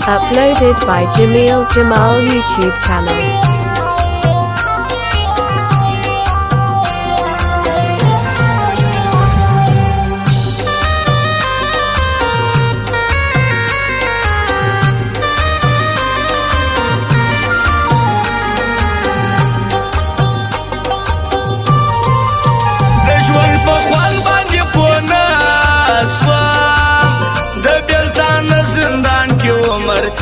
Uploaded by Jamil Jamal YouTube channel.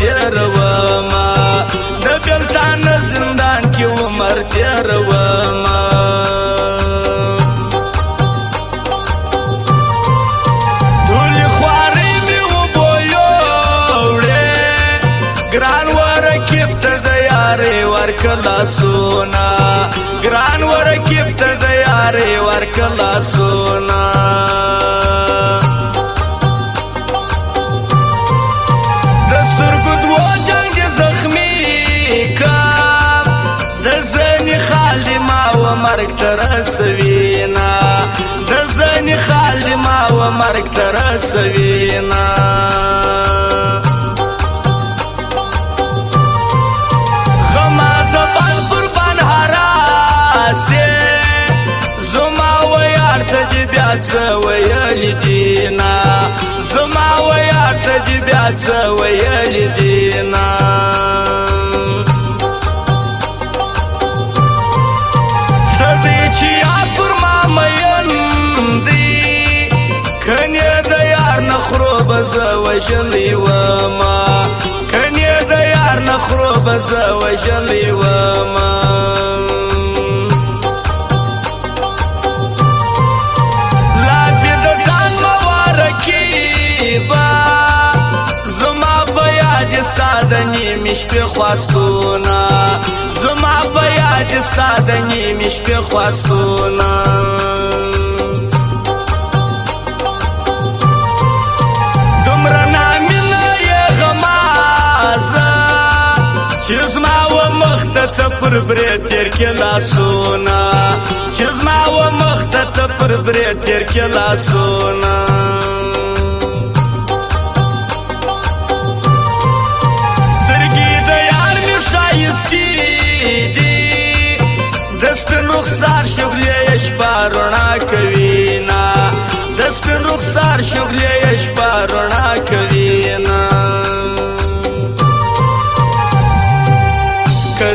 تیروما د بلتان زندان کې عمر تیروما ټول خوارې مې وبویوړې ګران ورکیب ته د یارې ورکلا سونا ګران ورکیب ته د یارې ورکلا سونا مرگ ترسوینا د زنی خال ما و مرگ ترسوینا غما زبان قربان حراسی زما و یار تجبیات زویل دینا زما و یار تجبیات زویل دینا وجلی وما کنی د یار نخرو بز وجلی وما لا بید ځان مبارکی با زما بیاد استاد نیمش په خواستونا زما بیاد استاد نیمش په خواستونا پر برې تیر کې لاسونه چې زما و مخته ته پر برې تیر کې لاسونه سترګې د یار مې ښایستې دي د سپین رخسار شغلې یې شپه رڼا کوینه د سپین رخسار شغلې یې شپه رڼا کوینه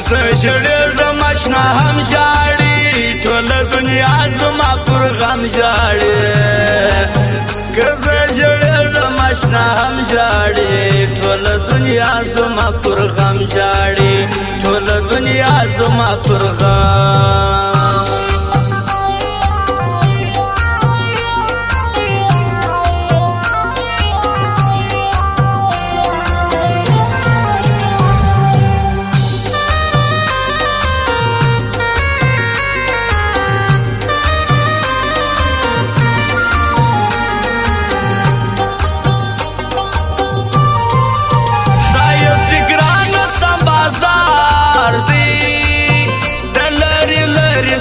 زه ژړېږم اشنا هم ژاړي ټوله دنیا زما پر غم ژاړي که زه ژړېږم اشنا هم ژاړي ټوله دنیا زما پر غم ژاړي ټوله دنیا زما پر غم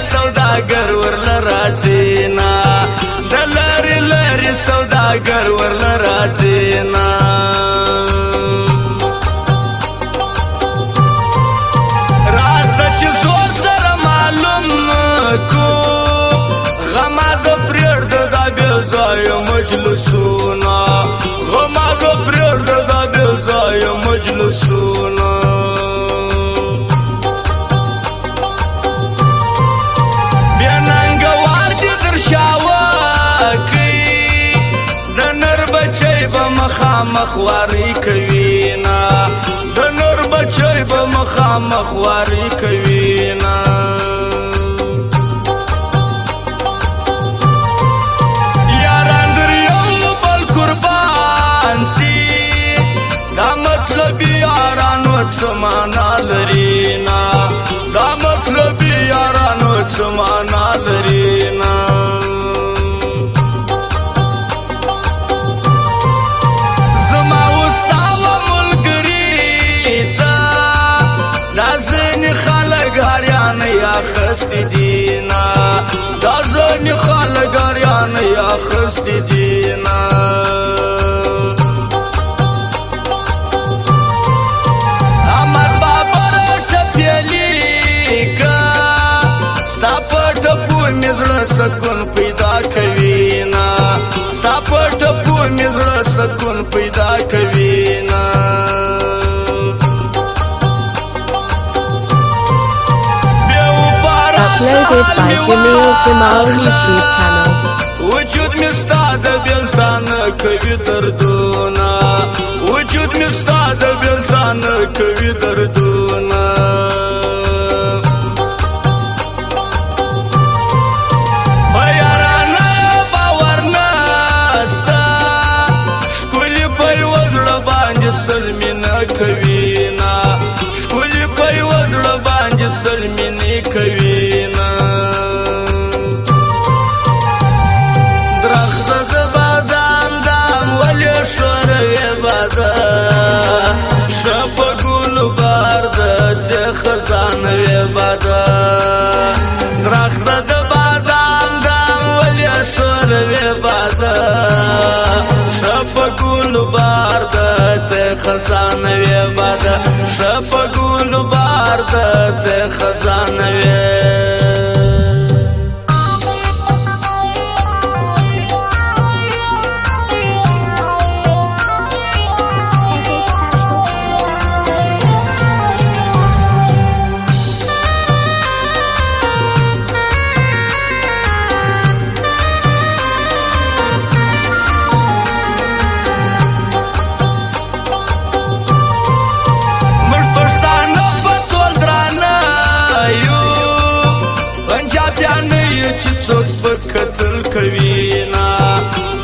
سوداګر ورل راځینا د لری لری سوداګر ورل راځینا راځه چې زور سره معلوم کو غماز پرېړ د بل ځای مجلسونه غماز پرېړ د بل ځای مجلسونه مخواری کوینا د نور بچای په مخا مخواری کوینا یاران در یو بل قربان سی دا مطلب یارانو زمانہ لرینا دا مطلب یارانو زمانہ لرینا سکون پیدا کوي نه Uploaded by Jamil Jamal YouTube channel. وجود می ستا د بیلتان کوي دردونه وجود می ستا د بیلتان کوي دردونه یارانه باور نسته ښکلي په یوه زړه باندې سل مینه کوي نه ښکلي په یوه زړه باندې سل مینې کوي نه شپه ګل بار د خزانه وی بادا درخته د بادام دام ولې شور وی بادا شپه ګل بار د خزانه وی بادا شپه ګل بار د خزانه وی کوي نه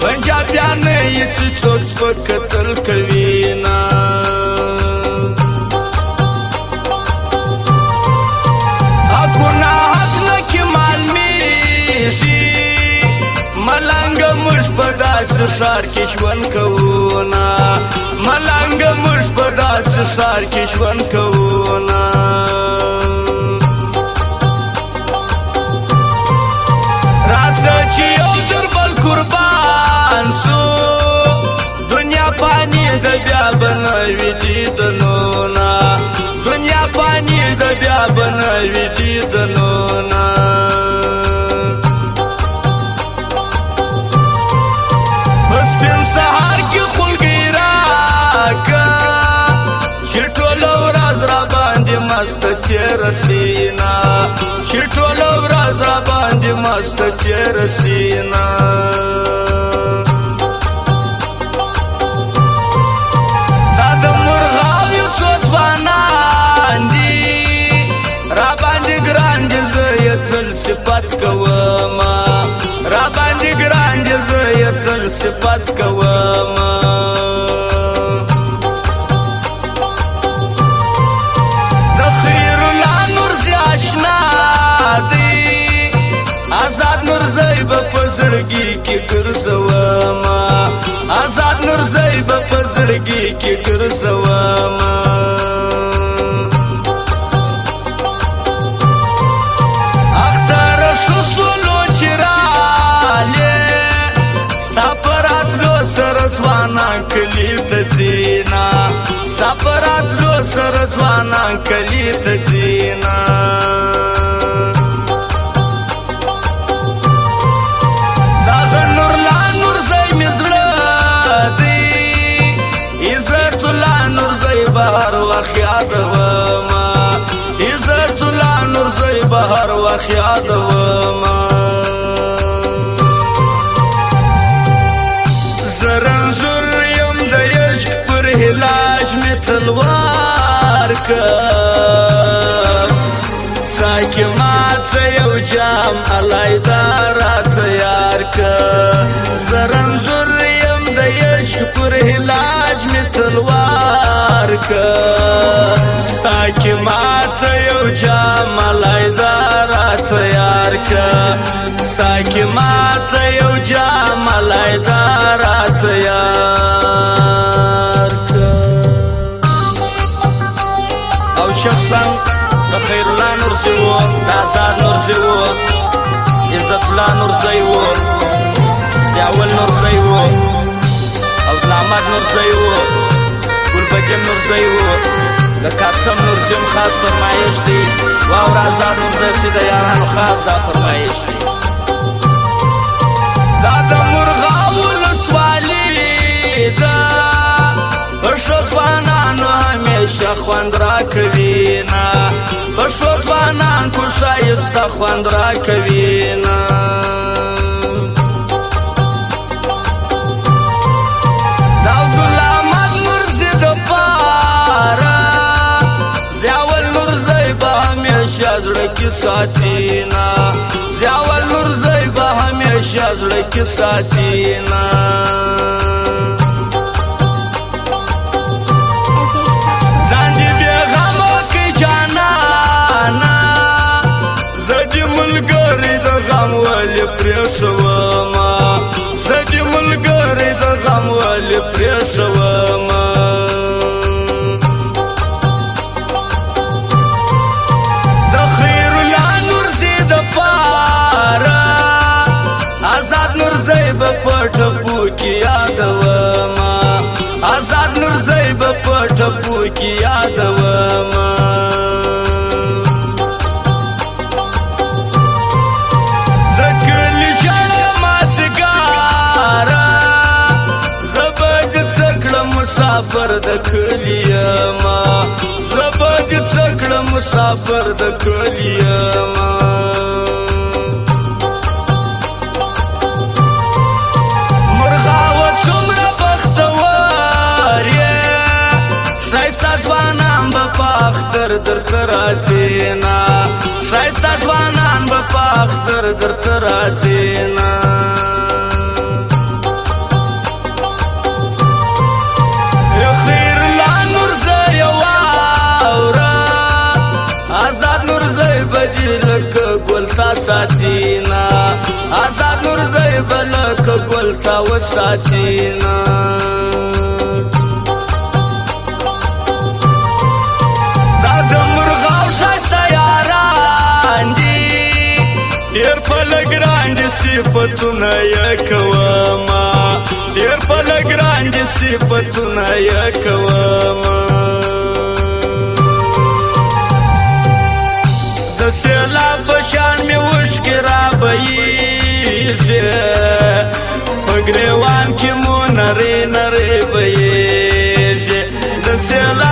پنجابیانه یې چې څوک سپک قتل کوي نه حقونه حق نه کې معلومیږي ملنګه موږ په داسې ښار کې ژوند کوو نه ملنګه موږ په داسې ښار کې ژوند کوو نه چې یو در بل قربان سو دنیا پانی د بیا بنوي دیدنونه دنیا پانی د بیا بنوي دیدنونه بس سپین سهار کې خلګي راکه چې ټوله ورځ را باندې مست تېره سینا چې ټوله ورځ را باندې مست تېره سینا دا د مرغاویو څو ځوانان دي را باندې ګران دي زه یې تل صفت کومه را باندې ګران دي زه یې تل صفت کومه آزاد نورزی با پزړګي کې ګرځوما آزاد نورزی با پزړګي کې ګرځوما اختر شو سولو چراله سفرات لو سر ځوانا کلی ته زینا سفرات لو سر ځوانا کلی ته زینا بهر وخت یادوما عزت الله نور زئی بهر وخت یادوما زرنزور یم د عشق پر هلاج می تلوار که ساکی ماته یو جام علیدا را تیار که زرنزور یم د عشق پر هلاج می تلوار که ساکی ماته یو جام علیدا را تیار که ساکی ماته یو جام علیدا را تیار که او شخصا د خیر الله نورزی و د آزاد نورزی و عزت الله نورزی و ضیاول نورزی و او د احمد نورزی و ګلبدین نورزی و د قاسم نورزی هم خاص فرمایش دی واور آزاد نورزی چې د یارانو خاص دا فرمایش دی دا د مرغاو ولسوالي ده خوند راکوینا پښو ځوانان کو ښایسته خوند راکوینا د عبدالحمد نورزي دپاره ضیاء نورزی به همیشه زړه کې ساتینا ضیاء نورزی به همیشه زړه کې ساتینا پریښوما زه دې ملګری د غم ولې پریښوما د خیرالله نورزي دپاره آزاد نورزی به په ټپو کې یادوما آزاد نورزی به په ټپو کې یادوما مسافر د کلیما زبا دې څکړه مسافر د کلیما مرغاوه څومره بختور یې ښایسته ځوانان به په اختر درته راځينا ښایسته ځوانان به په اختر درته راځينا ساتینا آزاد نورزی به لکه ګل تا وساتینا دا د مرغاو ښایسته یاران دي ډېر په لګران دي صفتونه یې کومه ډېر په لګران دي صفتونه یې کومه د سیلاب په شان مې اوښکې رابهیږي په ګریوان کې مو نرۍ نرۍ بهیږي د سیلاب